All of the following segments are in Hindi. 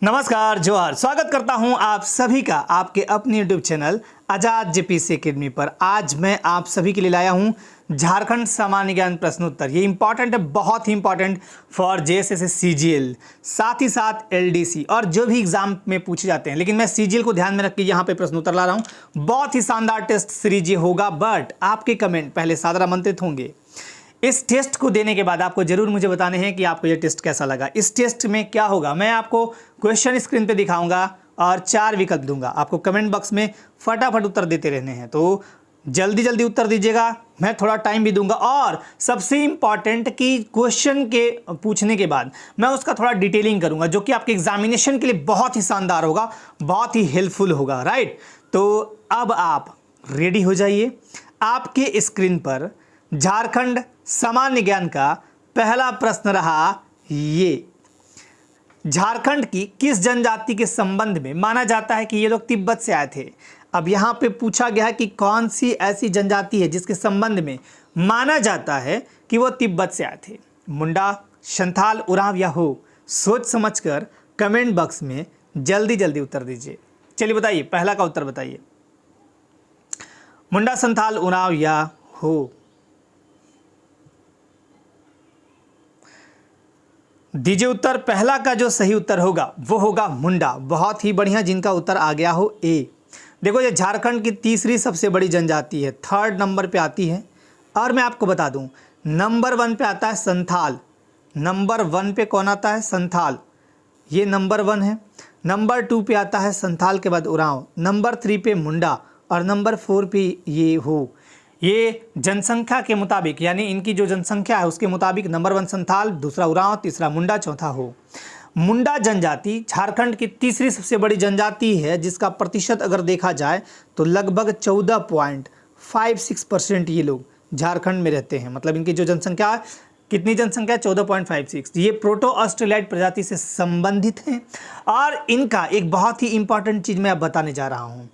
नमस्कार, जोहार। स्वागत करता हूं आप सभी का आपके अपने YouTube चैनल आजाद जेपीसी एकेडमी पर। आज मैं आप सभी के लिए लाया हूं झारखंड सामान्य ज्ञान प्रश्नोत्तर। ये इंपॉर्टेंट है, बहुत ही इंपॉर्टेंट फॉर जेएसएस सीजीएल, साथ ही साथ एलडीसी और जो भी एग्जाम में पूछे जाते हैं। लेकिन मैं सीजीएल को ध्यान में रख के यहाँ पे प्रश्नोत्तर ला रहा हूँ। बहुत ही शानदार टेस्ट सीरीज ये होगा, बट आपके कमेंट पहले सादर आमंत्रित होंगे। इस टेस्ट को देने के बाद आपको जरूर मुझे बताने हैं कि आपको ये टेस्ट कैसा लगा। इस टेस्ट में क्या होगा, मैं आपको क्वेश्चन स्क्रीन पे दिखाऊंगा और 4 विकल्प दूंगा। आपको कमेंट बॉक्स में फटाफट उत्तर देते रहने हैं, तो जल्दी जल्दी उत्तर दीजिएगा। मैं थोड़ा टाइम भी दूंगा और सबसे इंपॉर्टेंट कि क्वेश्चन के पूछने के बाद मैं उसका थोड़ा डिटेलिंग करूंगा, जो कि आपके एग्जामिनेशन के लिए बहुत ही शानदार होगा, बहुत ही हेल्पफुल होगा। राइट, तो अब आप रेडी हो जाइए। आपके स्क्रीन पर झारखंड सामान्य ज्ञान का पहला प्रश्न रहा ये। झारखंड की किस जनजाति के संबंध में माना जाता है कि ये लोग तिब्बत से आए थे। अब यहाँ पे पूछा गया है कि कौन सी ऐसी जनजाति है जिसके संबंध में माना जाता है कि वो तिब्बत से आए थे। मुंडा, संथाल, उरांव या हो। सोच समझकर कमेंट बॉक्स में जल्दी जल्दी उत्तर दीजिए। चलिए बताइए, पहला का उत्तर बताइए। मुंडा, संथाल, उरांव या हो। दीजिए उत्तर। पहला का जो सही उत्तर होगा वो होगा मुंडा। बहुत ही बढ़िया, जिनका उत्तर आ गया हो ए। देखो, ये झारखंड की तीसरी सबसे बड़ी जनजाति है, 3rd नंबर पे आती है। और मैं आपको बता दूं, नंबर 1 पे आता है संथाल। नंबर 1 पे कौन आता है? संथाल, ये नंबर 1 है। नंबर 2 पे आता है संथाल के बाद उरांव। नंबर 3 पे मुंडा और नंबर 4 पे ये हो। ये जनसंख्या के मुताबिक, यानी इनकी जो जनसंख्या है उसके मुताबिक नंबर 1 संथाल, दूसरा उरांव, तीसरा मुंडा, चौथा हो। मुंडा जनजाति झारखंड की तीसरी सबसे बड़ी जनजाति है, जिसका प्रतिशत अगर देखा जाए तो लगभग 14.56% ये लोग झारखंड में रहते हैं। मतलब इनकी जो जनसंख्या है, कितनी जनसंख्या? 14.56। ये प्रोटो ऑस्ट्रेलियाइड प्रजाति से संबंधित हैं। और इनका एक बहुत ही इंपॉर्टेंट चीज़ मैं अब बताने जा रहा हूँ।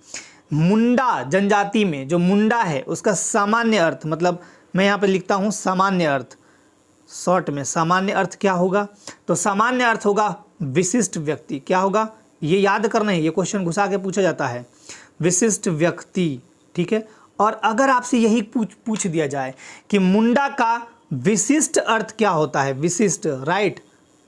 मुंडा जनजाति में जो मुंडा है उसका सामान्य अर्थ, मतलब मैं यहाँ पे लिखता हूँ सामान्य अर्थ, शॉर्ट में सामान्य अर्थ क्या होगा? तो सामान्य अर्थ होगा विशिष्ट व्यक्ति। क्या होगा? ये याद करना है, ये क्वेश्चन घुसा के पूछा जाता है, विशिष्ट व्यक्ति। ठीक है, और अगर आपसे यही पूछ दिया जाए कि मुंडा का विशिष्ट अर्थ क्या होता है, विशिष्ट, राइट,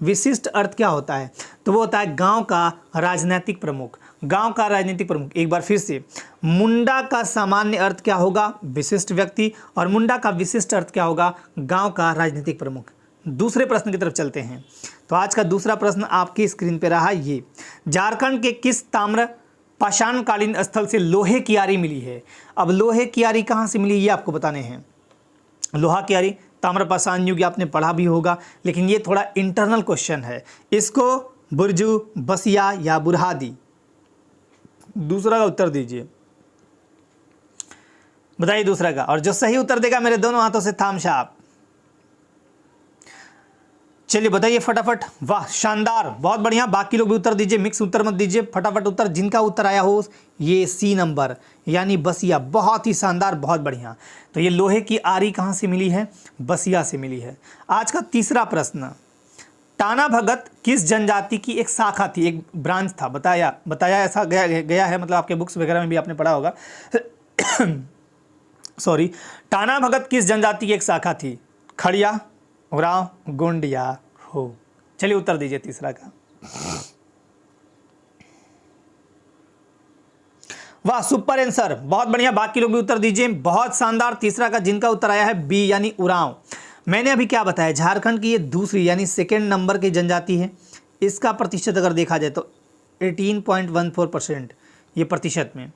विशिष्ट अर्थ क्या होता है, तो वो होता है गांव का राजनीतिक प्रमुख। गांव का राजनीतिक प्रमुख। एक बार फिर से, मुंडा का सामान्य अर्थ क्या होगा? विशिष्ट व्यक्ति। और मुंडा का विशिष्ट अर्थ क्या होगा? गांव का राजनीतिक प्रमुख। दूसरे प्रश्न की तरफ चलते हैं। तो आज का दूसरा प्रश्न आपकी स्क्रीन पे रहा ये। झारखंड के किस ताम्र पाषाणकालीन स्थल से लोहे की आरी मिली है? अब लोहे की आरी कहाँ से मिली ये आपको बताने हैं। लोहा की आरी, ताम्र पाषाण युग, आपने पढ़ा भी होगा, लेकिन ये थोड़ा इंटरनल क्वेश्चन है। इसको बुर्जू, बसिया या बुरहादी, दूसरा का उत्तर दीजिए। बताइए दूसरा का। और जो सही उत्तर देगा मेरे दोनों हाथों से थाम्स अप। चलिए बताइए फटाफट। वाह, शानदार, बहुत बढ़िया। बाकी लोग भी उत्तर दीजिए, मिक्स उत्तर मत दीजिए, फटाफट उत्तर। जिनका उत्तर आया हो ये सी नंबर, यानी बसिया। बहुत ही शानदार, बहुत बढ़िया। तो ये लोहे की आरी कहाँ से मिली है? बसिया से मिली है। आज का तीसरा प्रश्न, टाना भगत किस जनजाति की एक शाखा थी, एक ब्रांच था? बताया ऐसा गया है, मतलब आपके बुक्स वगैरह में भी आपने पढ़ा होगा। सॉरी, टाना भगत किस जनजाति की एक शाखा थी? खड़िया, उरांव, गोंड या हो। चलिए उत्तर दीजिए तीसरा का। वाह, सुपर आंसर, बहुत बढ़िया। बाकी लोग भी उत्तर दीजिए, बहुत शानदार। तीसरा का जिनका उत्तर आया है बी, यानी उरांव। मैंने अभी क्या बताया, झारखंड की ये दूसरी यानी 2nd नंबर की जनजाति है। इसका प्रतिशत अगर देखा जाए तो 18.14% ये प्रतिशत में।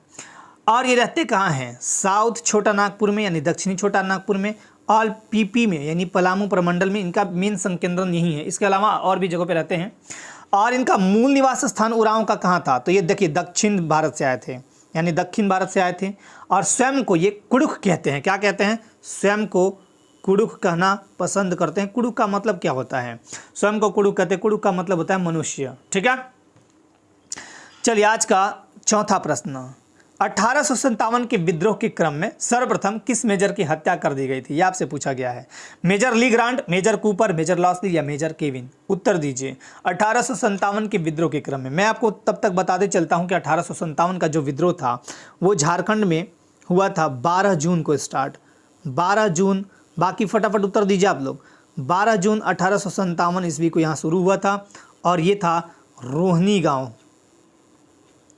और ये रहते कहाँ हैं? साउथ छोटा नागपुर में, यानी दक्षिणी छोटा नागपुर में, और पीपी में, यानी पलामू प्रमंडल में इनका मेन संकेंद्रण यही है। इसके अलावा और भी जगहों पे रहते हैं। और इनका मूल निवास स्थान उरांव का कहाँ था? तो ये देखिए, दक्षिण भारत से आए थे, यानी दक्षिण भारत से आए थे। और स्वयं को ये कुड़ुख कहते हैं। क्या कहते हैं? स्वयं को कुड़ुख कहना पसंद करते हैं। कुड़ुख का मतलब क्या होता है? स्वयं को कुड़ुख कहते हैं। कुड़ुख का मतलब होता है मनुष्य। ठीक है, चलिए आज का चौथा प्रश्न, 1857 के विद्रोह के क्रम में सर्वप्रथम किस मेजर की हत्या कर दी गई थी, यह आपसे पूछा गया है। मेजर ली ग्रांट, मेजर कूपर, मेजर लॉसली या मेजर केविन? उत्तर दीजिए। 1857 के विद्रोह के क्रम में। मैं आपको तब तक बताते चलता हूं कि 1857 का जो विद्रोह था वो झारखंड में हुआ था 12 जून को स्टार्ट। 12 जून, बाकी फटाफट उत्तर दीजिए आप लोग। 12 जून 1857 ईस्वी को यहाँ शुरू हुआ था और ये था रोहनी गांव।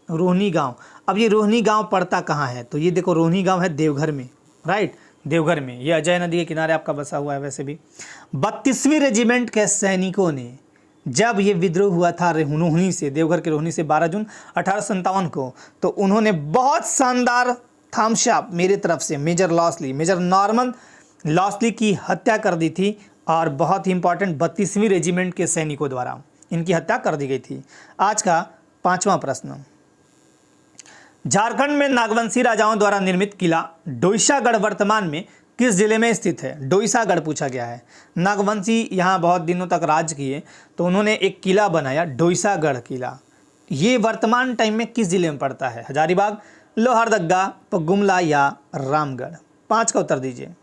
रोहनी गांव। अब ये रोहनी गांव पड़ता कहाँ है, तो ये देखो रोहनी गांव है देवघर में, राइट, देवघर में। ये अजय नदी के किनारे आपका बसा हुआ है। वैसे भी 32वीं रेजिमेंट के सैनिकों ने जब ये विद्रोह हुआ था रोहनी से, देवघर के रोहनी से 12 जून 1857 को, तो उन्होंने बहुत शानदार थामशाप मेरे तरफ से मेजर लॉसली, मेजर नॉर्मन लॉसली की हत्या कर दी थी और बहुत ही इंपॉर्टेंट 32वीं रेजिमेंट के सैनिकों द्वारा इनकी हत्या कर दी गई थी। आज का 5वां प्रश्न, झारखंड में नागवंशी राजाओं द्वारा निर्मित किला डोईसागढ़ वर्तमान में किस जिले में स्थित है? डोईसागढ़ पूछा गया है। नागवंशी यहाँ बहुत दिनों तक राज किए, तो उन्होंने एक किला बनाया डोईसागढ़ किला। ये वर्तमान टाइम में किस जिले में पड़ता है? हजारीबाग, लोहरदगा, गुमला या रामगढ़? 5 का उत्तर दीजिए।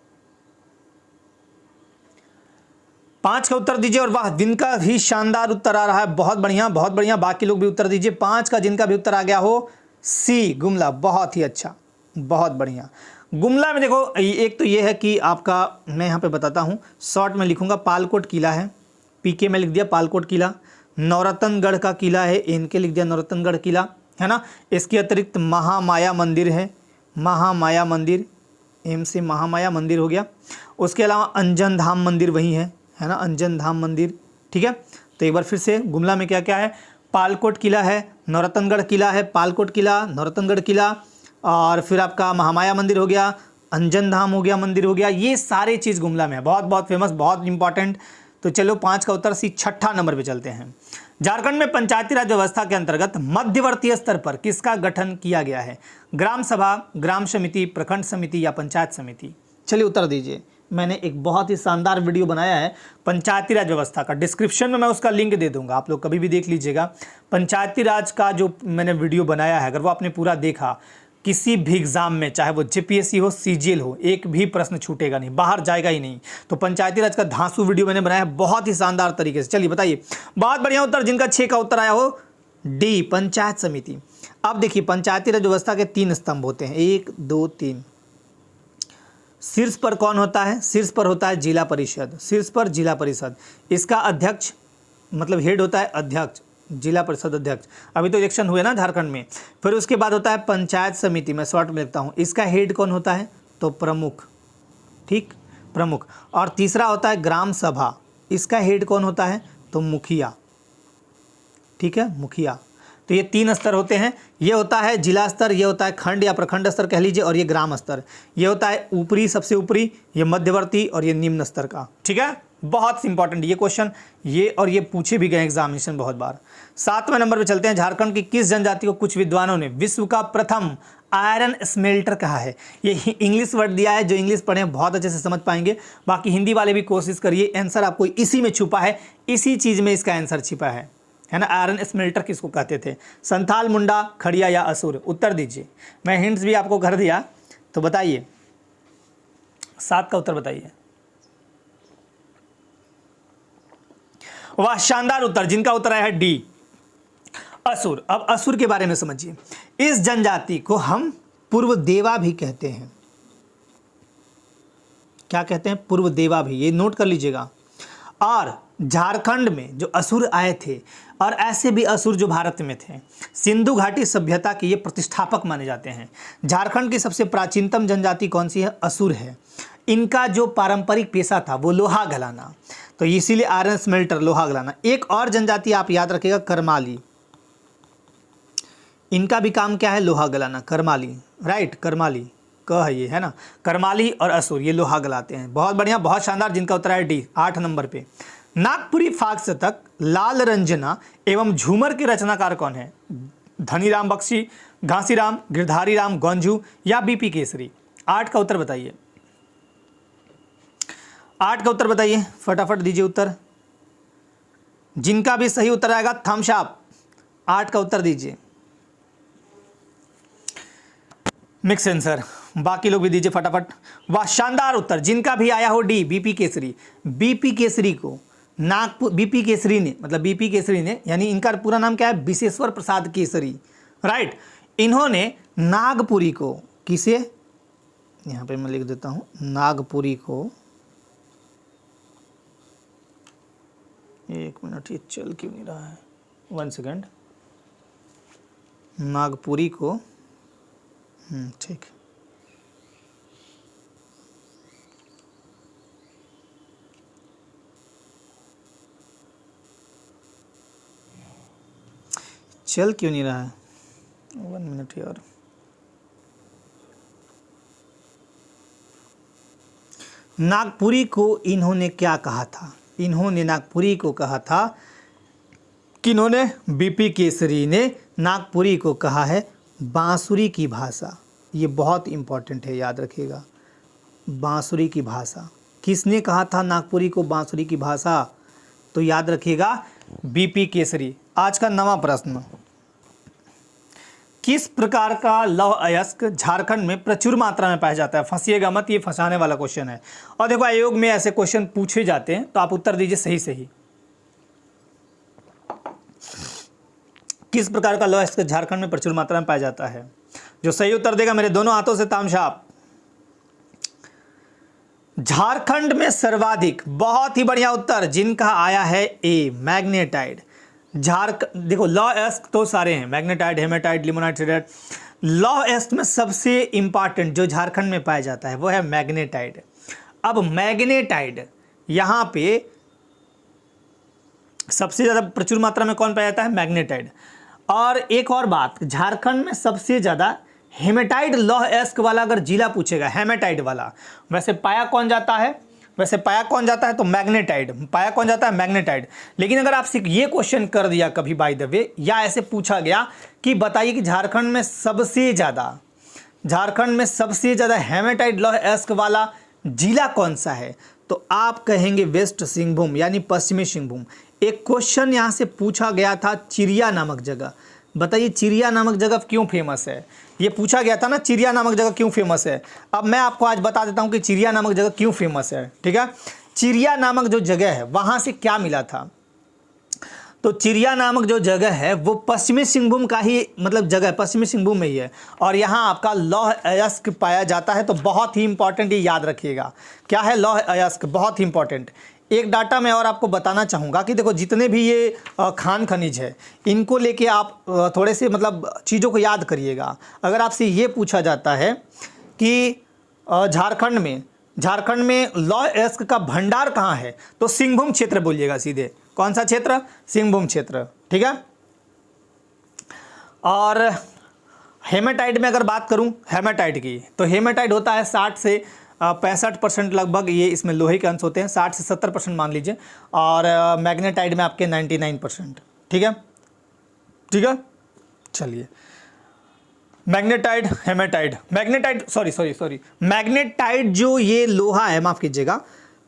5 का उत्तर दीजिए। और वाह, जिनका भी शानदार उत्तर आ रहा है, बहुत बढ़िया बहुत बढ़िया। बाकी लोग भी उत्तर दीजिए। 5 का जिनका भी उत्तर आ गया हो, सी गुमला, बहुत ही अच्छा, बहुत बढ़िया। गुमला में देखो, एक तो ये है कि आपका, मैं यहाँ पे बताता हूँ, शॉर्ट में लिखूंगा, पालकोट किला है, पीके में लिख दिया पालकोट किला। नौरतनगढ़ का किला है, इनके लिख दिया नौरतनगढ़ किला, है ना। इसके अतिरिक्त महामाया मंदिर है, महामाया मंदिर, एम से महामाया मंदिर हो गया। उसके अलावा अंजन धाम मंदिर वही है ना, अंजन धाम मंदिर, ठीक है। तो एक बार फिर से, गुमला में क्या क्या है? पालकोट किला है, नौरतनगढ़ किला है, पालकोट किला, नौरतनगढ़ किला, और फिर आपका महामाया मंदिर हो गया, अंजन धाम हो गया, मंदिर हो गया। ये सारे चीज़ गुमला में है, बहुत बहुत फेमस, बहुत इंपॉर्टेंट। तो चलो 5 का उत्तर सी, 6ठा नंबर पे चलते हैं। झारखंड में पंचायती राज व्यवस्था के अंतर्गत मध्यवर्ती स्तर पर किसका गठन किया गया है? ग्राम सभा, ग्राम समिति, प्रखंड समिति या पंचायत समिति? चलिए उत्तर दीजिए। मैंने एक बहुत ही शानदार वीडियो बनाया है पंचायती राज व्यवस्था का, डिस्क्रिप्शन में मैं उसका लिंक दे दूंगा, आप लोग कभी भी देख लीजिएगा। पंचायती राज का जो मैंने वीडियो बनाया है, अगर वो आपने पूरा देखा, किसी भी एग्जाम में, चाहे वो जेपीएससी हो, सीजीएल हो, एक भी प्रश्न छूटेगा नहीं, बाहर जाएगा ही नहीं। तो पंचायती राज का धांसू वीडियो मैंने बनाया है बहुत ही शानदार तरीके से। चलिए बताइए, बहुत बढ़िया उत्तर। जिनका 6 का उत्तर आया हो, डी पंचायत समिति। अब देखिए, पंचायती राज व्यवस्था के 3 स्तंभ होते हैं, 1 2 3। शीर्ष पर कौन होता है? शीर्ष पर होता है जिला परिषद, शीर्ष पर जिला परिषद। इसका अध्यक्ष, मतलब हेड होता है अध्यक्ष, जिला परिषद अध्यक्ष। अभी तो इलेक्शन हुए ना झारखंड में। फिर उसके बाद होता है पंचायत समिति, मैं शॉर्ट में लिखता हूँ। इसका हेड कौन होता है? तो प्रमुख, ठीक, प्रमुख। और तीसरा होता है ग्राम सभा, इसका हेड कौन होता है? तो मुखिया, ठीक है, मुखिया। तो ये 3 स्तर होते हैं। ये होता है जिला स्तर, ये होता है खंड या प्रखंड स्तर कह लीजिए, और ये ग्राम स्तर। ये होता है ऊपरी, सबसे ऊपरी, ये मध्यवर्ती और ये निम्न स्तर का, ठीक है। बहुत इंपॉर्टेंट ये क्वेश्चन, ये और ये पूछे भी गए एग्जामिनेशन बहुत बार। 7वें नंबर पे चलते हैं। झारखंड की किस जनजाति को कुछ विद्वानों ने विश्व का प्रथम आयरन स्मेल्टर कहा है? ये इंग्लिश वर्ड दिया है, जो इंग्लिश पढ़े बहुत अच्छे से समझ पाएंगे। बाकी हिंदी वाले भी कोशिश करिए, आंसर आपको इसी में छुपा है, इसी चीज़ में इसका आंसर छिपा है ना। आयरन स्मेल्टर किसको कहते थे? संथाल, मुंडा, खड़िया या असुर? उत्तर दीजिए। मैं हिंट्स भी आपको कर दिया, तो बताइए, 7 का उत्तर बताइए। वाह, शानदार उत्तर। जिनका उत्तर आया है डी, असुर। अब असुर के बारे में समझिए। इस जनजाति को हम पूर्व देवा भी कहते हैं। क्या कहते हैं? पूर्व देवा भी, ये नोट कर लीजिएगा। और झारखंड में जो असुर आए थे, और ऐसे भी असुर जो भारत में थे, सिंधु घाटी सभ्यता के ये प्रतिष्ठापक माने जाते हैं। झारखंड की सबसे प्राचीनतम जनजाति कौन सी है? असुर है। इनका जो पारंपरिक पेशा था वो लोहा गलाना, तो इसीलिए आयरन स्मेल्टर, लोहा गलाना। एक और जनजाति आप याद रखिएगा, करमाली। इनका भी काम क्या है? लोहा गलाना, करमाली, राइट, करमाली क है ये, है ना। करमाली और असुर ये लोहा गलाते हैं। बहुत बढ़िया, बहुत शानदार। जिनका उत्तर है डी, 8 नंबर पे। नागपुरी फाग शतक, लाल रंजना एवं झूमर के रचनाकार कौन है? धनीराम बख्शी, घासीराम, गिरधारी राम गंजू या बीपी केसरी? 8 का उत्तर बताइए। 8 का उत्तर बताइए, फटाफट दीजिए उत्तर। जिनका भी सही उत्तर आएगा थम्स अप, 8 का उत्तर दीजिए। Mix answer. बाकी लोग भी दीजिए फटाफट। वाह, शानदार उत्तर। जिनका भी आया हो D, BP Kesari. BP Kesari को नागपुर, बीपी केसरी ने, मतलब बीपी केसरी ने, यानी इनका पूरा नाम क्या है, विशेश्वर प्रसाद केसरी, राइट। इन्होंने नागपुरी को, किसे, यहां पे मैं लिख देता हूं, नागपुरी को, एक मिनट, ये चल क्यों नहीं रहा है, 1 सेकेंड, नागपुरी को, ठीक, चल क्यों नहीं रहा है, 1 मिनट यार। नागपुरी को इन्होंने क्या कहा था, इन्होंने नागपुरी को कहा था, किन्होंने, बीपी केसरी ने नागपुरी को कहा है बांसुरी की भाषा। ये बहुत इंपॉर्टेंट है, याद रखिएगा, बांसुरी की भाषा। किसने कहा था नागपुरी को बांसुरी की भाषा, तो याद रखिएगा बीपी केसरी। आज का नवा प्रश्न, किस प्रकार का लौह अयस्क झारखंड में प्रचुर मात्रा में पाया जाता है। फंसिएगा मत, ये फंसाने वाला क्वेश्चन है। और देखो आयोग में ऐसे क्वेश्चन पूछे जाते हैं तो आप उत्तर दीजिए सही सही। किस प्रकार का लौह अयस्क झारखंड में प्रचुर मात्रा में पाया जाता है। जो सही उत्तर देगा मेरे दोनों हाथों से तामझाप। झारखंड में सर्वाधिक, बहुत ही बढ़िया उत्तर, जिनका आया है ए, मैग्नेटाइट। देखो लौह अयस्क तो सारे हैं, मैग्नेटाइट, हेमेटाइट, लिमोनाइट, सिडेराइट। लौह अयस्क में सबसे इंपॉर्टेंट जो झारखंड में पाया जाता है वो है मैग्नेटाइट। अब मैग्नेटाइट यहां पे सबसे ज्यादा प्रचुर मात्रा में कौन पाया जाता है, मैग्नेटाइट। और एक और बात, झारखंड में सबसे ज्यादा हेमेटाइट लौह अयस्क वाला अगर जिला पूछेगा, हेमेटाइट वाला, वैसे पाया कौन जाता है, तो मैग्नेटाइट। पाया कौन जाता है, मैग्नेटाइट। लेकिन अगर आपसे ये क्वेश्चन कर दिया कभी बाय द वे, या ऐसे पूछा गया कि बताइए कि झारखंड में सबसे ज्यादा हेमेटाइट लौह अयस्क वाला जिला कौन सा है, तो आप कहेंगे वेस्ट सिंहभूम, यानी पश्चिमी सिंहभूम। एक क्वेश्चन यहां से पूछा गया था, चिरिया नामक जगह। बताइए चिरिया नामक जगह क्यों फेमस है, ये पूछा गया था ना, चिरिया नामक जगह क्यों फेमस है। अब मैं आपको आज बता देता हूं कि चिरिया नामक जगह क्यों फेमस है, ठीक है। चिरिया नामक जो जगह है वहां से क्या मिला था, तो चिरिया नामक जो जगह है वो पश्चिमी सिंहभूम का ही मतलब जगह, पश्चिमी सिंहभूम में ही है, और यहाँ आपका लौह अयस्क पाया जाता है। तो बहुत ही इंपॉर्टेंट, ये याद रखिएगा, क्या है, लौह अयस्क, बहुत ही इंपॉर्टेंट। एक डाटा मैं और आपको बताना चाहूँगा कि देखो जितने भी ये खान खनिज है, इनको लेके आप थोड़े से मतलब चीज़ों को याद करिएगा। अगर आपसे ये पूछा जाता है कि झारखंड में लौह अयस्क का भंडार कहाँ है, तो सिंहभूम क्षेत्र बोलिएगा सीधे। कौन सा क्षेत्र, सिंहभूम क्षेत्र, ठीक है। और हेमेटाइट में अगर बात करूं हेमेटाइट की, तो हेमेटाइट होता है 60 से 65% लगभग, ये इसमें लोहे के अंश होते हैं, 60 से 70% मान लीजिए। और मैग्नेटाइट में आपके 99%, ठीक है। चलिए, मैग्नेटाइट, हेमेटाइट, मैग्नेटाइट जो ये लोहा है, माफ कीजिएगा,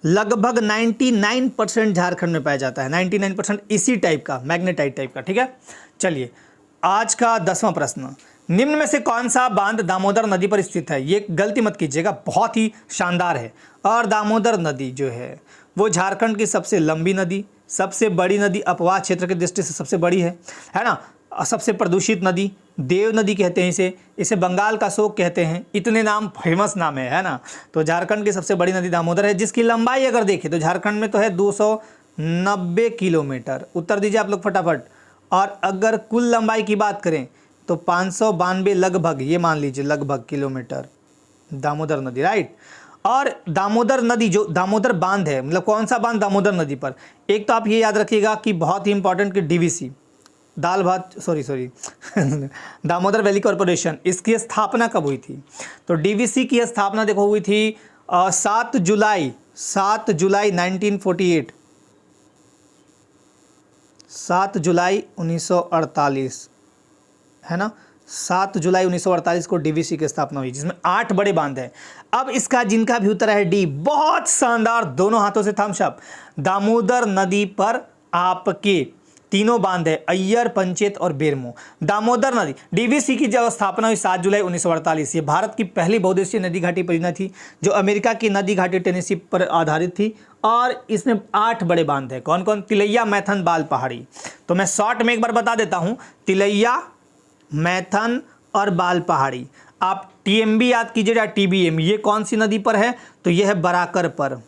लगभग 99% झारखंड में पाया जाता है, 99% इसी टाइप का, मैग्नेटाइट टाइप का, ठीक है। चलिए, आज का 10वां प्रश्न, निम्न में से कौन सा बांध दामोदर नदी पर स्थित है। ये गलती मत कीजिएगा, बहुत ही शानदार है। और दामोदर नदी जो है वो झारखंड की सबसे लंबी नदी, सबसे बड़ी नदी, अपवाह क्षेत्र की दृष्टि से सबसे बड़ी है ना। सबसे प्रदूषित नदी देव नदी कहते हैं इसे बंगाल का शोक कहते हैं, इतने नाम, फेमस नाम है ना। तो झारखंड की सबसे बड़ी नदी दामोदर है, जिसकी लंबाई अगर देखें तो झारखंड में तो है 290 किलोमीटर। उत्तर दीजिए आप लोग फटाफट। और अगर कुल लंबाई की बात करें तो 592 लगभग, ये मान लीजिए लगभग किलोमीटर दामोदर नदी, राइट। और दामोदर नदी जो दामोदर बांध है, मतलब कौन सा बांध दामोदर नदी पर, एक तो आप ये याद रखिएगा कि बहुत ही इंपॉर्टेंट कि डीवीसी, दामोदर वैली कॉरपोरेशन, इसकी स्थापना कब हुई थी, तो डीवीसी की स्थापना देखो हुई थी 7 जुलाई 1948, 7 जुलाई 1948 है ना। 7 जुलाई 1948 को डीवीसी की स्थापना हुई, जिसमें 8 बड़े बांध हैं। अब इसका जिनका भी उत्तर है डी, बहुत शानदार, दोनों हाथों से थम्स अप। दामोदर नदी पर आपके तीनों बांध है अय्यर, पंचेत और बेरमो। दामोदर नदी, डीवीसी की जब स्थापना हुई 7 जुलाई 1948। ये भारत की पहली बहुउद्देशीय नदी घाटी परियोजना थी जो अमेरिका की नदी घाटी टेनेसी पर आधारित थी और इसमें 8 बड़े बांध है। कौन कौन? तिलैया, मैथन, बाल पहाड़ी। तो मैं शॉर्ट में एक बार बता देता हूं, तिलैया, मैथन और बाल पहाड़ी। आप टीएमबी याद कीजिए या टीबीएम, ये कौन सी नदी पर है? तो यह है बराकर पर।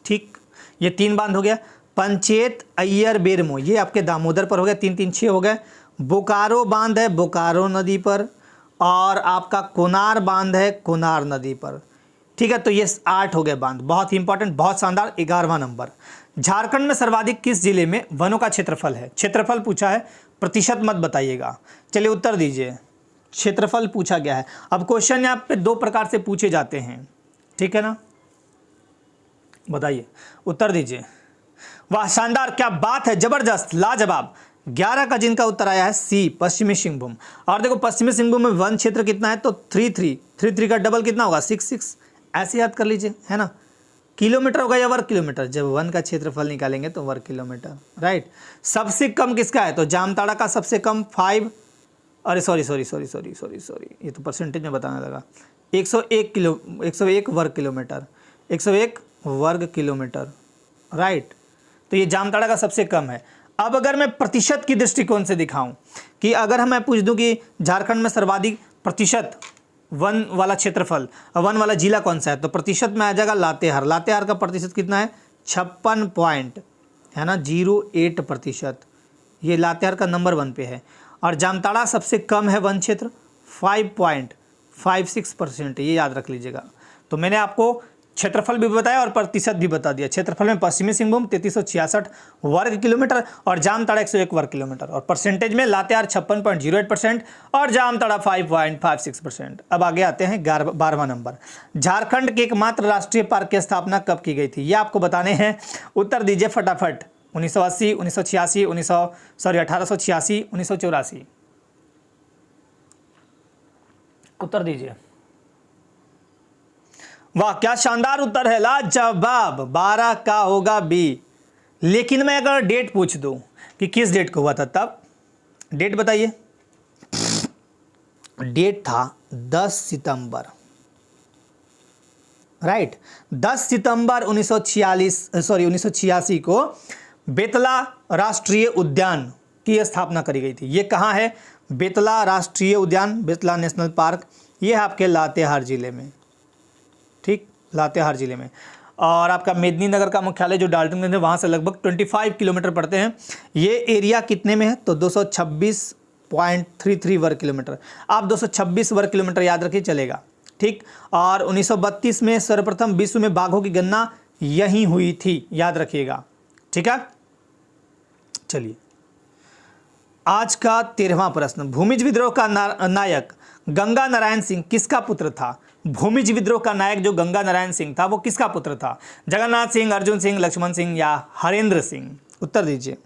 ठीक, ये 3 बांध हो गया। पंचेत, अय्यर, बेरमो ये आपके दामोदर पर हो गया, 3 3 6 हो गए। बोकारो बांध है बोकारो नदी पर और आपका कोनार बांध है कोनार नदी पर। ठीक है, तो ये 8 हो गए बांध। बहुत ही इंपॉर्टेंट, बहुत शानदार। 11वां नंबर, झारखंड में सर्वाधिक किस जिले में वनों का क्षेत्रफल है? क्षेत्रफल पूछा है, प्रतिशत मत बताइएगा। चलिए उत्तर दीजिए, क्षेत्रफल पूछा गया है। अब क्वेश्चन यहाँ पे 2 प्रकार से पूछे जाते हैं, ठीक है ना, बताइए, उत्तर दीजिए। वाह शानदार, क्या बात है, जबरदस्त, लाजवाब। 11 का जिनका उत्तर आया है सी, पश्चिमी सिंहभूम। और देखो पश्चिमी सिंहभूम में वन क्षेत्र कितना है? तो 3 का डबल कितना होगा? 6 ऐसे याद कर लीजिए, है ना। किलोमीटर होगा या वर्ग किलोमीटर? जब वन का क्षेत्रफल निकालेंगे तो वर्ग किलोमीटर, राइट। सबसे कम किसका है? तो जामताड़ा का सबसे कम 5, अरे सॉरी, ये तो परसेंटेज में बताने लगा। 101 वर्ग किलोमीटर, 101 वर्ग किलोमीटर, राइट। तो ये जामताड़ा का सबसे कम है। अब अगर मैं प्रतिशत की दृष्टिकोण से दिखाऊं कि अगर मैं पूछ दूं कि झारखंड में सर्वाधिक प्रतिशत वन वाला क्षेत्रफल, वन वाला जिला कौन सा है, तो प्रतिशत में आ जाएगा लातेहार। लातेहार का प्रतिशत कितना है? 56 पॉइंट, है ना, 08%। ये लातेहार का नंबर 1 पे है। और जामताड़ा सबसे कम है वन क्षेत्र, 5.56%, ये याद रख लीजिएगा। तो मैंने आपको क्षेत्रफल भी बताया और प्रतिशत भी बता दिया। क्षेत्रफल में पश्चिमी सिंहभूम 3366 वर्ग किलोमीटर और जामताड़ा 101 वर्ग किलोमीटर, और परसेंटेज में लातेहार 56.08% और जामताड़ा 5.56%। अब आगे आते हैं 12वां नंबर, झारखंड के एकमात्र राष्ट्रीय पार्क की स्थापना कब की गई थी? ये आपको बताने हैं, उत्तर दीजिए फटाफट। 1980, 1986, 1886, 1984, उत्तर दीजिए। वाह क्या शानदार उत्तर है, लाजवाब। 12 का होगा बी। लेकिन मैं अगर डेट पूछ दूं कि किस डेट को हुआ था, तब डेट बताइए। डेट था 10 सितंबर, राइट। 10 सितंबर 1986 को बेतला राष्ट्रीय उद्यान की स्थापना करी गई थी। ये कहाँ है? बेतला राष्ट्रीय उद्यान, बेतला नेशनल पार्क, ये है आपके लातेहार जिले में, ठीक, लातेहार जिले में। और आपका मेदिनीनगर का मुख्यालय जो डाल्टनगंज है, वहाँ से लगभग 25 किलोमीटर पड़ते हैं। ये एरिया कितने में है? तो 226.33 वर्ग किलोमीटर। आप 226 वर्ग किलोमीटर याद रखिए, चलेगा, ठीक। और 1932 में सर्वप्रथम विश्व में बाघों की गणना यहीं हुई थी, याद रखिएगा, ठीक है। चलिए आज का 13वां प्रश्न, भूमिज विद्रोह का नायक गंगा नारायण सिंह किसका पुत्र था? भूमिज विद्रोह का नायक जो गंगा नारायण सिंह था वो किसका पुत्र था? जगन्नाथ सिंह, अर्जुन सिंह, लक्ष्मण सिंह या हरेंद्र सिंह? उत्तर दीजिए,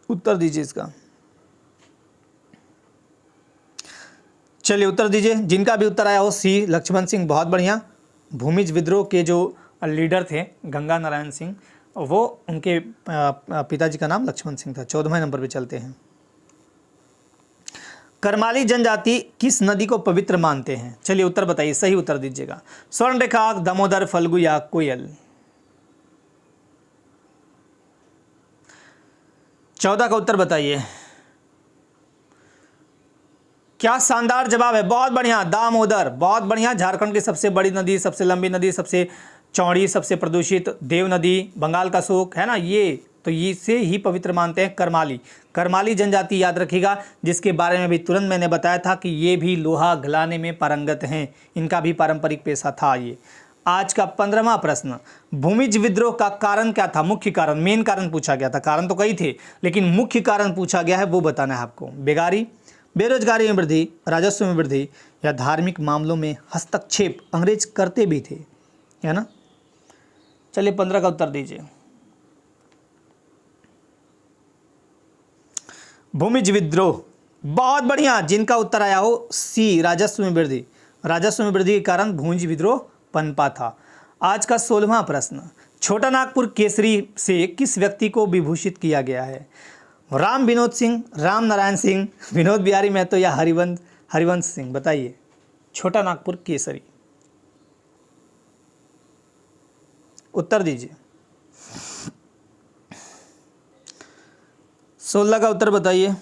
उत्तर दीजिए इसका। चलिए उत्तर दीजिए, जिनका भी उत्तर आया हो सी, लक्ष्मण सिंह, बहुत बढ़िया। भूमिज विद्रोह के जो लीडर थे गंगा नारायण सिंह, वो उनके पिताजी का नाम लक्ष्मण सिंह था। 14वें नंबर पे चलते हैं, करमाली जनजाति किस नदी को पवित्र मानते हैं? चलिए उत्तर बताइए, सही उत्तर दीजिएगा। स्वर्णरेखा, दामोदर, फल्गु या कोयल? 14 का उत्तर बताइए। क्या शानदार जवाब है, बहुत बढ़िया, दामोदर, बहुत बढ़िया। झारखंड की सबसे बड़ी नदी, सबसे लंबी नदी, सबसे चौड़ी, सबसे प्रदूषित देव नदी, बंगाल का शोक, है ना, ये तो इसे ही पवित्र मानते हैं। करमाली जनजाति याद रखिएगा, जिसके बारे में भी तुरंत मैंने बताया था कि ये भी लोहा गलाने में पारंगत हैं, इनका भी पारंपरिक पेशा था ये। आज का 15वां प्रश्न, भूमिज विद्रोह का कारण क्या था? मुख्य कारण, मेन कारण पूछा गया था। कारण तो कई थे लेकिन मुख्य कारण पूछा गया है, वो बताना है आपको। बेगारी, बेरोजगारी में वृद्धि, राजस्व में वृद्धि या धार्मिक मामलों में हस्तक्षेप अंग्रेज करते भी थे, है ना। चलिए 15 का उत्तर दीजिए। भूमिज विद्रोह, बहुत बढ़िया। जिनका उत्तर आया हो सी, राजस्व में वृद्धि। राजस्व में वृद्धि के कारण भूमिज विद्रोह पनपा था। आज का 16वां प्रश्न, छोटा नागपुर केसरी से किस व्यक्ति को विभूषित किया गया है? राम विनोद सिंह, राम नारायण सिंह, विनोद बिहारी महतो या हरिवंश सिंह? बताइए। छोटा नागपुर केसरी, उत्तर दीजिए। 16 का उत्तर बताइए।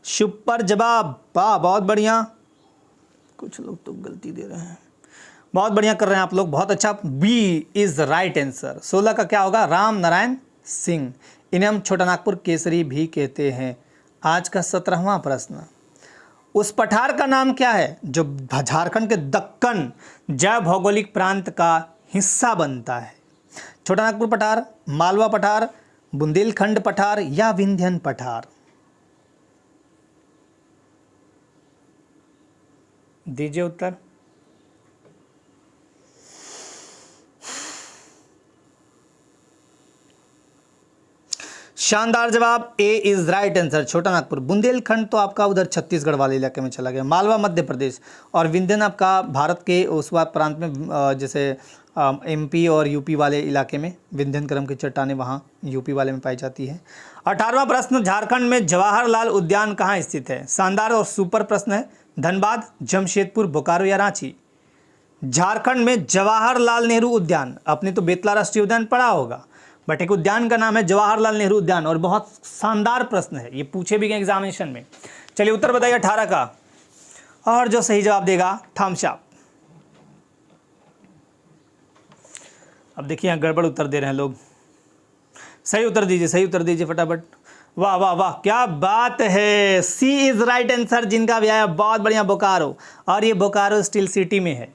सुपर जवाब, वाह बहुत बढ़िया। कुछ लोग तो गलती दे रहे हैं, बहुत बढ़िया कर रहे हैं आप लोग, बहुत अच्छा। B is right answer. 16 का क्या होगा? राम नारायण सिंह। इन्हें हम छोटा नागपुर केसरी भी कहते हैं। आज का 17वां प्रश्न, उस पठार का नाम क्या है जो झारखंड के दक्कन जैव भौगोलिक प्रांत का हिस्सा बनता है? छोटा नागपुर पठार, मालवा पठार, बुंदेलखंड पठार या विंध्यन पठार? दीजिए उत्तर। शानदार जवाब, ए इज राइट आंसर, छोटा नागपुर। बुंदेलखंड तो आपका उधर छत्तीसगढ़ वाले इलाके में चला गया, मालवा मध्य प्रदेश, और विंध्यन आपका भारत के उस प्रांत में, जैसे एमपी और यूपी वाले इलाके में विंध्यन क्रम की चट्टानें वहाँ यूपी वाले में पाई जाती है। 18वां प्रश्न, झारखंड में जवाहरलाल उद्यान कहाँ स्थित है? शानदार और सुपर प्रश्न है। धनबाद, जमशेदपुर, बोकारो या रांची? झारखंड में जवाहरलाल नेहरू उद्यान, आपने तो बेतला राष्ट्रीय उद्यान पढ़ा होगा, बट एक उद्यान का नाम है जवाहरलाल नेहरू उद्यान, और बहुत शानदार प्रश्न है, ये पूछे भी गए एग्जामिनेशन में। चलिए उत्तर बताइए 18 का, और जो सही जवाब देगा थम्स अप। अब देखिए यहाँ गड़बड़ उत्तर दे रहे हैं लोग, सही उत्तर दीजिए, सही उत्तर दीजिए फटाफट। वाह वाह वाह, क्या बात है, सी इज राइट आंसर। जिनका भी आया बहुत बढ़िया, बोकारो, और ये बोकारो स्टील सिटी में है।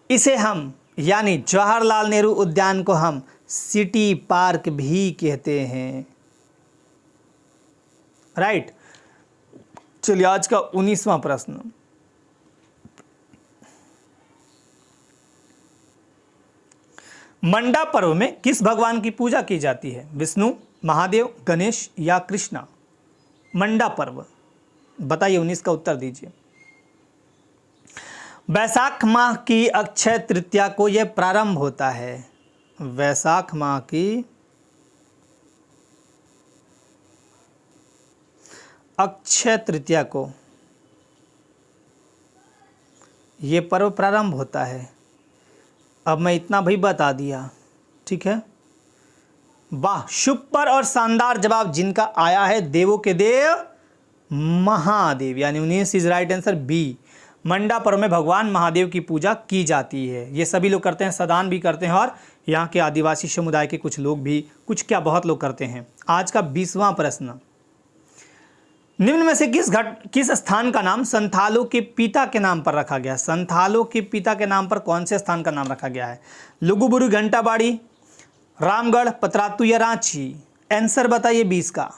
इसे हम यानी जवाहरलाल नेहरू उद्यान को हम सिटी पार्क भी कहते हैं, राइट। चलिए आज का 19वां प्रश्न, मंडा पर्व में किस भगवान की पूजा की जाती है? विष्णु, महादेव, गणेश या कृष्णा? मंडा पर्व, बताइए 19 का उत्तर दीजिए। वैशाख माह की अक्षय तृतीया को यह प्रारंभ होता है। वैशाख माह की अक्षय तृतीया को यह पर्व प्रारंभ होता है। अब मैं इतना भी बता दिया, ठीक है। वाह, सुपर और शानदार जवाब जिनका आया है, देवों के देव महादेव, यानी 19 इज राइट आंसर, बी। मंडा पर्व में भगवान महादेव की पूजा की जाती है। ये सभी लोग करते हैं, सदान भी करते हैं, और यहाँ के आदिवासी समुदाय के कुछ लोग भी, कुछ क्या बहुत लोग करते हैं। आज का 20वां प्रश्न, निम्न में से किस स्थान का नाम संथालों के पिता के नाम पर रखा गया? संथालों के पिता के नाम पर कौन से स्थान का नाम रखा गया है? लुगुबुरु, घंटाबाड़ी, रामगढ़, पतरातू या रांची? आंसर बताइए 20 का।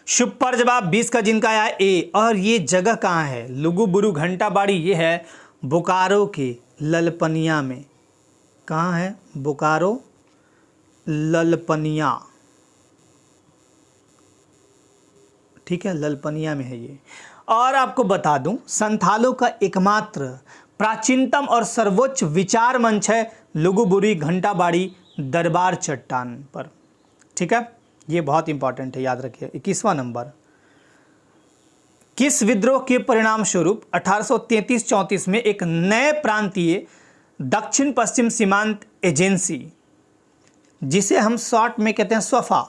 सुपर जवाब 20 का जिनका आया है, ए। और ये जगह कहाँ है? लुगुबुरु घंटाबाड़ी, ये है बोकारो के ललपनिया में। कहाँ है? बोकारो ललपनिया, ठीक है, ललपनिया में है ये। और आपको बता दूं, संथालों का एकमात्र प्राचीनतम और सर्वोच्च विचार मंच है लुगुबुरु घंटाबाड़ी दरबार चट्टान पर, ठीक है। ये बहुत इंपॉर्टेंट है, याद रखिए। 21वां नंबर, किस विद्रोह के परिणाम स्वरूप 1833-34 में एक नए प्रांतीय दक्षिण पश्चिम सीमांत एजेंसी, जिसे हम शॉर्ट में कहते हैं SWFA,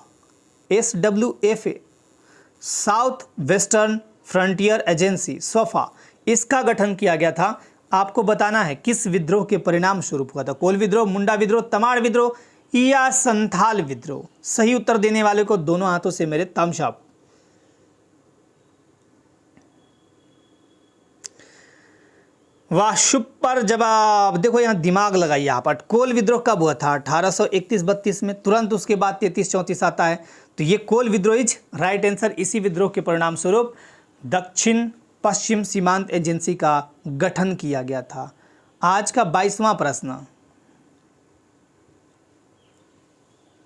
SWFA, south western frontier agency, SWFA, इसका गठन किया गया था? आपको बताना है किस विद्रोह के परिणाम स्वरूप हुआ था। कोल विद्रोह, मुंडा विद्रोह, तमाड़ विद्रोह या संथाल विद्रोह? सही उत्तर देने वाले को दोनों हाथों से मेरे थम्स अप। वाह, सुपर जवाब। देखो यहाँ दिमाग लगाइए आप। कोल विद्रोह कब हुआ था? 1831-32 में, तुरंत उसके बाद 33-34 आता है, तो ये कोल विद्रोह इज राइट आंसर। इसी विद्रोह के परिणाम स्वरूप दक्षिण पश्चिम सीमांत एजेंसी का गठन किया गया था। आज का 22वां प्रश्न,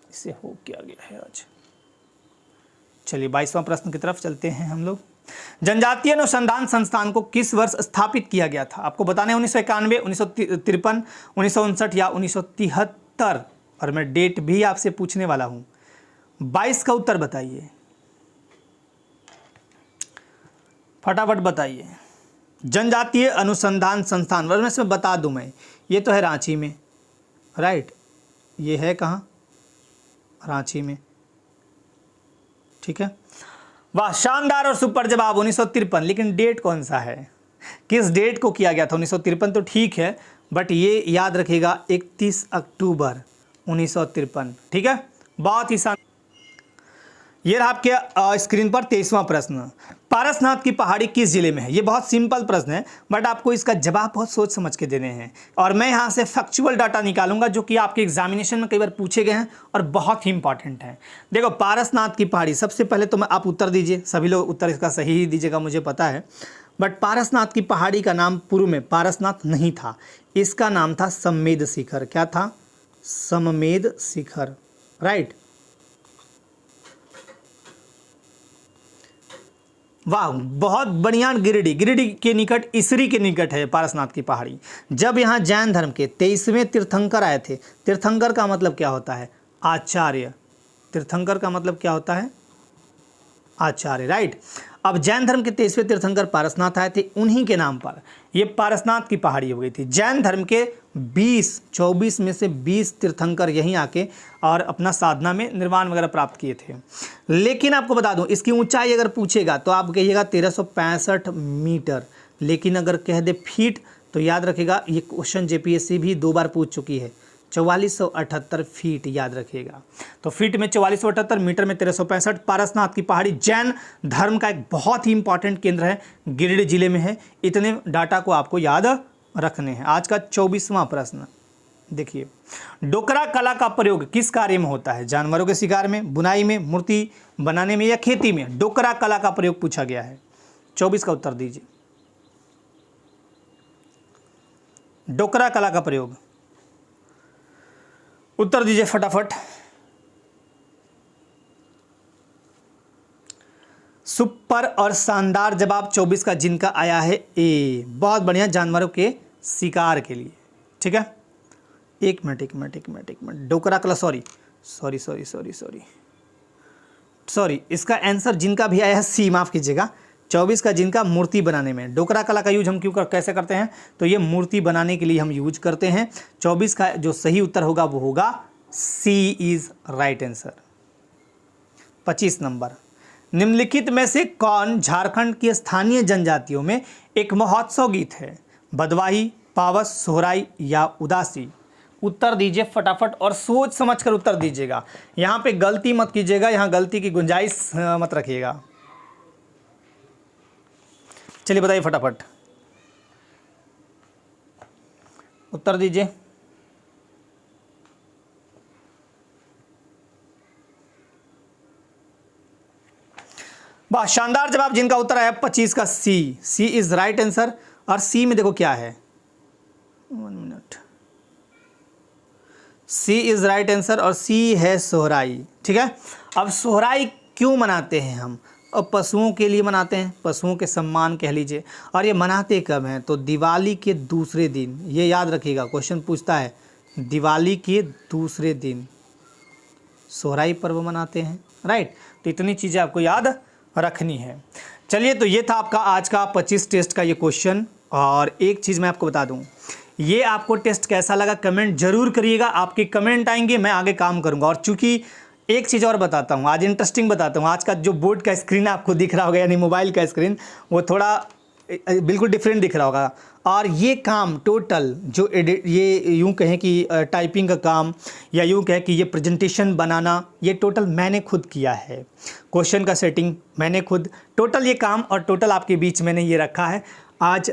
इसे हो क्या गया है आज। चलिए 22वां प्रश्न की तरफ चलते हैं हम लोग। जनजातीय अनुसंधान संस्थान को किस वर्ष स्थापित किया गया था? आपको बताने 1991, 1953, 1959 या 1973। और मैं डेट भी आपसे पूछने वाला हूं। 22 का उत्तर बताइए, फटाफट बताइए। जनजातीय अनुसंधान संस्थान वैसे मैं बता दूं, मैं ये तो है रांची में, राइट। ये है कहाँ? रांची में, ठीक है। वाह, शानदार और सुपर जवाब 1953। लेकिन डेट कौन सा है, किस डेट को किया गया था? 1953 तो ठीक है, बट ये याद रखिएगा 31 अक्टूबर 1953, ठीक है। बहुत ही शानदार। ये रहा आपके स्क्रीन पर 23वां प्रश्न। पारसनाथ की पहाड़ी किस जिले में है? ये बहुत सिंपल प्रश्न है, बट आपको इसका जवाब बहुत सोच समझ के देने हैं। और मैं यहाँ से फैक्चुअल डाटा निकालूंगा जो कि आपके एग्जामिनेशन में कई बार पूछे गए हैं और बहुत ही इंपॉर्टेंट हैं। देखो, पारसनाथ की पहाड़ी, सबसे पहले तो मैं आप उत्तर दीजिए, सभी लोग उत्तर इसका सही ही दीजिएगा, मुझे पता है। बट पारसनाथ की पहाड़ी का नाम पूर्व में पारसनाथ नहीं था, इसका नाम था सममेद शिखर। क्या था? सममेद शिखर, राइट। वाह, बहुत बढ़िया। गिरिडीह के निकट, इसरी के निकट है पारसनाथ की पहाड़ी। जब यहाँ जैन धर्म के 23वें तीर्थंकर आए थे, तीर्थंकर का मतलब क्या होता है? आचार्य। तीर्थंकर का मतलब क्या होता है? आचार्य, राइट। अब जैन धर्म के 23वें तीर्थंकर पारसनाथ आए थे, उन्हीं के नाम पर ये पारसनाथ की पहाड़ी हो गई थी। जैन धर्म के 24 में से 20 तीर्थंकर यहीं आके और अपना साधना में निर्वाण वगैरह प्राप्त किए थे। लेकिन आपको बता दूं, इसकी ऊंचाई अगर पूछेगा तो आप कहिएगा 1365 मीटर, लेकिन अगर कह दे फीट तो याद रखिएगा, ये क्वेश्चन जेपीएससी भी 2 बार पूछ चुकी है। 4478 फीट याद रखिएगा। तो फीट में 4478, मीटर में 1365। पारसनाथ की पहाड़ी जैन धर्म का एक बहुत ही इंपॉर्टेंट केंद्र है, गिरिडीह जिले में है। इतने डाटा को आपको याद रखने हैं। आज का 24वां प्रश्न देखिए, डोकरा कला का प्रयोग किस कार्य में होता है? जानवरों के शिकार में, बुनाई में, मूर्ति बनाने में या खेती में? डोकरा कला का प्रयोग पूछा गया है। 24 का उत्तर दीजिए। डोकरा कला का प्रयोग उत्तर दीजिए फटाफट। सुपर और शानदार जवाब 24 का जिनका आया है ए। बहुत बढ़िया, जानवरों के शिकार के लिए, ठीक है। एक मिनट। डोकरा कला, सॉरी, इसका आंसर जिनका भी आया है सी, माफ कीजिएगा। 24 का जिनका मूर्ति बनाने में। डोकरा कला का यूज हम कैसे करते हैं? तो ये मूर्ति बनाने के लिए हम यूज करते हैं। 24 का जो सही उत्तर होगा वो होगा सी इज राइट आंसर। 25 नंबर, निम्नलिखित में से कौन झारखंड की स्थानीय जनजातियों में एक महोत्सव गीत है? भदवाही, पावस, सोहराई या उदासी? उत्तर दीजिए फटाफट और सोच समझकर उत्तर दीजिएगा। यहाँ पे गलती मत कीजिएगा, यहाँ गलती की गुंजाइश मत रखिएगा। चलिए बताइए फटाफट, उत्तर दीजिए। वाह, शानदार जवाब, जिनका उत्तर आया 25 का सी इज राइट आंसर। और सी में देखो क्या है, 1 minute, C is right answer और सी है सोहराई, ठीक है। अब सोहराई क्यों मनाते हैं हम? अब पशुओं के लिए मनाते हैं, पशुओं के सम्मान कह लीजिए। और ये मनाते कब हैं? तो दिवाली के दूसरे दिन, ये याद रखिएगा, क्वेश्चन पूछता है दिवाली के दूसरे दिन सोहराई पर्व मनाते हैं, राइट। तो इतनी चीज़ें आपको याद रखनी है। चलिए, तो ये था आपका आज का 25 टेस्ट का ये क्वेश्चन। और एक चीज़ मैं आपको बता दूं, ये आपको टेस्ट कैसा लगा कमेंट जरूर करिएगा। आपके कमेंट आएंगे, मैं आगे काम करूंगा। और चूंकि एक चीज़ और बताता हूँ, आज इंटरेस्टिंग बताता हूँ। आज का जो बोर्ड का स्क्रीन आपको दिख रहा होगा, यानी मोबाइल का स्क्रीन, वो थोड़ा बिल्कुल डिफरेंट दिख रहा होगा। और ये काम टोटल जो ये यूँ कहें कि टाइपिंग का काम, या यूँ कहें कि ये प्रेजेंटेशन बनाना, ये टोटल मैंने खुद किया है। क्वेश्चन का सेटिंग मैंने खुद, टोटल ये काम और टोटल आपके बीच मैंने ये रखा है आज।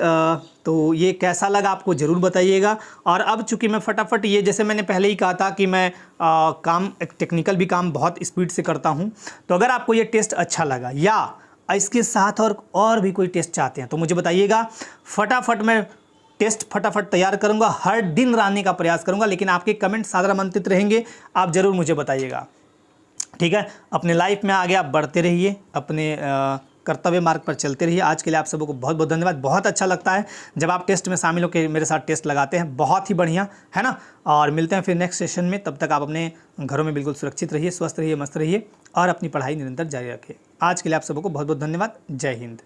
तो ये कैसा लगा आपको ज़रूर बताइएगा। और अब चूँकि मैं फटाफट, ये जैसे मैंने पहले ही कहा था कि मैं काम टेक्निकल भी काम बहुत स्पीड से करता हूँ। तो अगर आपको ये टेस्ट अच्छा लगा या इसके साथ और भी कोई टेस्ट चाहते हैं तो मुझे बताइएगा। फटाफट मैं टेस्ट फटाफट तैयार करूंगा, हर दिन लाने का प्रयास करूंगा। लेकिन आपके कमेंट सादर आमंत्रित रहेंगे, आप ज़रूर मुझे बताइएगा, ठीक है। अपने लाइफ में आगे आप बढ़ते रहिए, अपने कर्तव्य मार्ग पर चलते रहिए। आज के लिए आप सबको बहुत बहुत धन्यवाद। बहुत अच्छा लगता है जब आप टेस्ट में शामिल होकर मेरे साथ टेस्ट लगाते हैं, बहुत ही बढ़िया है ना। और मिलते हैं फिर नेक्स्ट सेशन में, तब तक आप अपने घरों में बिल्कुल सुरक्षित रहिए, स्वस्थ रहिए, मस्त रहिए और अपनी पढ़ाई निरंतर जारी रखिए। आज के लिए आप सबको बहुत बहुत धन्यवाद। जय हिंद।